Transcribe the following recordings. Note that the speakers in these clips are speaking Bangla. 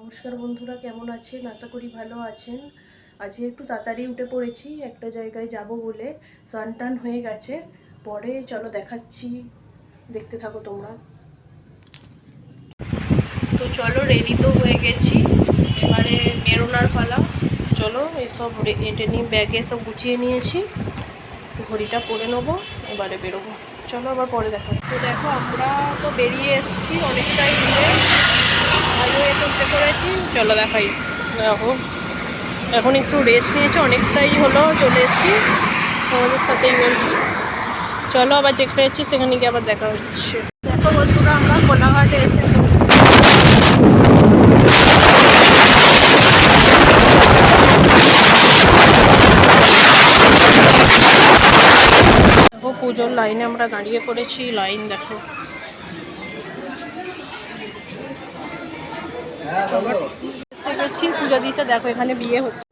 নমস্কার বন্ধুরা, কেমন আছেন? আশা করি ভালো আছেন। আজকে একটু তাড়াতাড়ি উঠে পড়েছি, একটা জায়গায় যাব বলে। স্নান টান হয়ে গেছে, পরে চলো দেখাচ্ছি, দেখতে থাকো তোমরা। তো চলো, রেডি তো হয়ে গেছি, এবারে বেরোনার পালা। চলো এইসব এঁটে নিয়ে ব্যাগে সব গুছিয়ে নিয়েছি, ঘড়িটা পরে নেবো, এবারে বেরোবো। চলো আবার পরে দেখা। তো দেখো, আমরা তো বেরিয়ে এসেছি অনেকটাই দূরে, ভালো এসে উঠে পড়েছি। চলো দেখাই। দেখো এখন একটু রেস্ট নিয়েছি, অনেকটাই হলো চলে এসেছি, তোমাদের সাথেই বলছি। চলো আবার যেখানে যাচ্ছি সেখানে গিয়ে আবার দেখা হচ্ছে। দেখো বন্ধুরা, আমরা কোলাঘাটে এসে দেখো পুজোর লাইনে আমরা দাঁড়িয়ে পড়েছি। লাইন দেখো, এসে গেছি পুজো দিতে। দেখো এখানে বিয়ে হচ্ছে।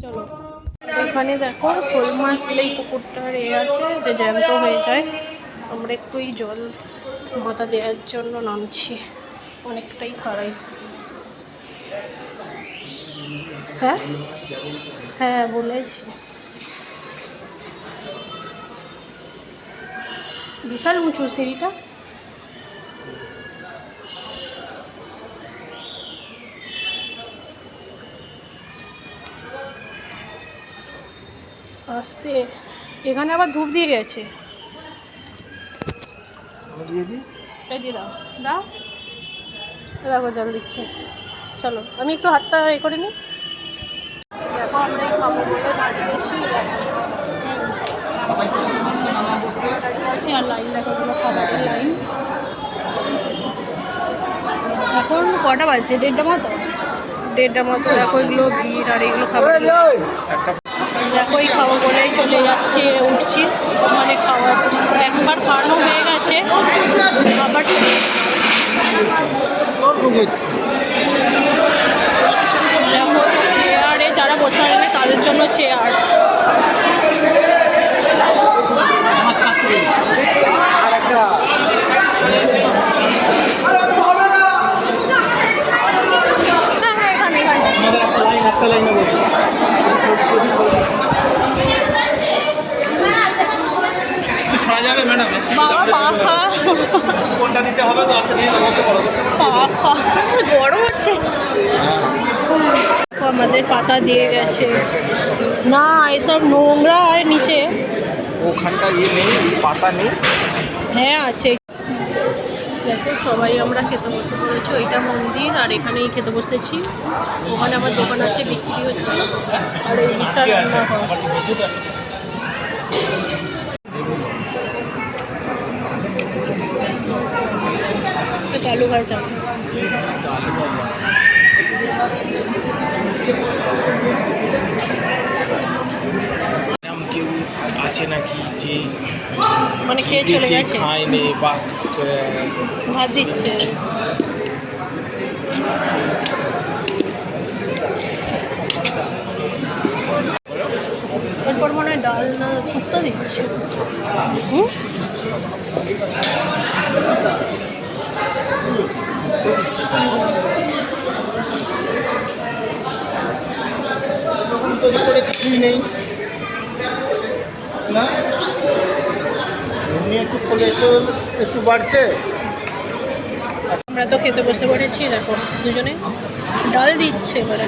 চলো, এখানে দেখো শোল মাছ দিলে এই পুকুরটার আছে যে জ্যান্ত হয়ে যায়। আমরা একটু এই জল মাথা দেওয়ার জন্য নামছি, অনেকটাই খাড়াই। হ্যাঁ হ্যাঁ বলেছি, বিশাল উঁচু সিঁড়িটা। আসতে এখানে আবার ধূপ দিয়ে গেছে। দিয়ে দাও দাও, দেখো জল দিচ্ছে। চলো আমি একটু হাতটা এ করে নিই। দেখো আমরা এই খাবো বলে দাঁড়িয়েছি, দাঁড়িয়ে আর লাইন দেখো, খাবারের লাইন। এখন কটা বাজছে? 1:30 মতো, 1:30 মতো। দেখো এগুলো ভিড়, আর এগুলো খাবার। দেখো এই খাবো বলেই চলে যাচ্ছে, উঠছি, মানে খাওয়াচ্ছি। একবার খাওয়ানো হয়ে গেছে, আবার দেখো চেয়ারে যারা বসে থাকবে তাদের জন্য চেয়ার। গরম হচ্ছে, আমাদের পাতা দিয়ে গেছে না, এসব নোংরা আর নিচে ওখানটা ইয়ে নেই, পাতা নেই। হ্যাঁ আছে। দেখো সবাই আমরা খেতে বসে পড়েছি, ওইটা মন্দির, আর এখানেই খেতে বসেছি। ওখানে আমার দোকান আছে, বিক্রি হচ্ছে, আর এই দিকটা রান্না হয়। চালু ভাই চালু। কেউ আছে নাকি যে মানে কে চলে গেছে, খায়নি বা ভাত দিচ্ছে। এরপর মনে হয় ডাল না শুক্তো দিচ্ছে। করে কিছুই নেই না, এমনি একটু করলে একটু বাড়ছে। আমরা তো খেতে বসে পড়েছি, দেখো দুজনে ডাল দিচ্ছে এবারে।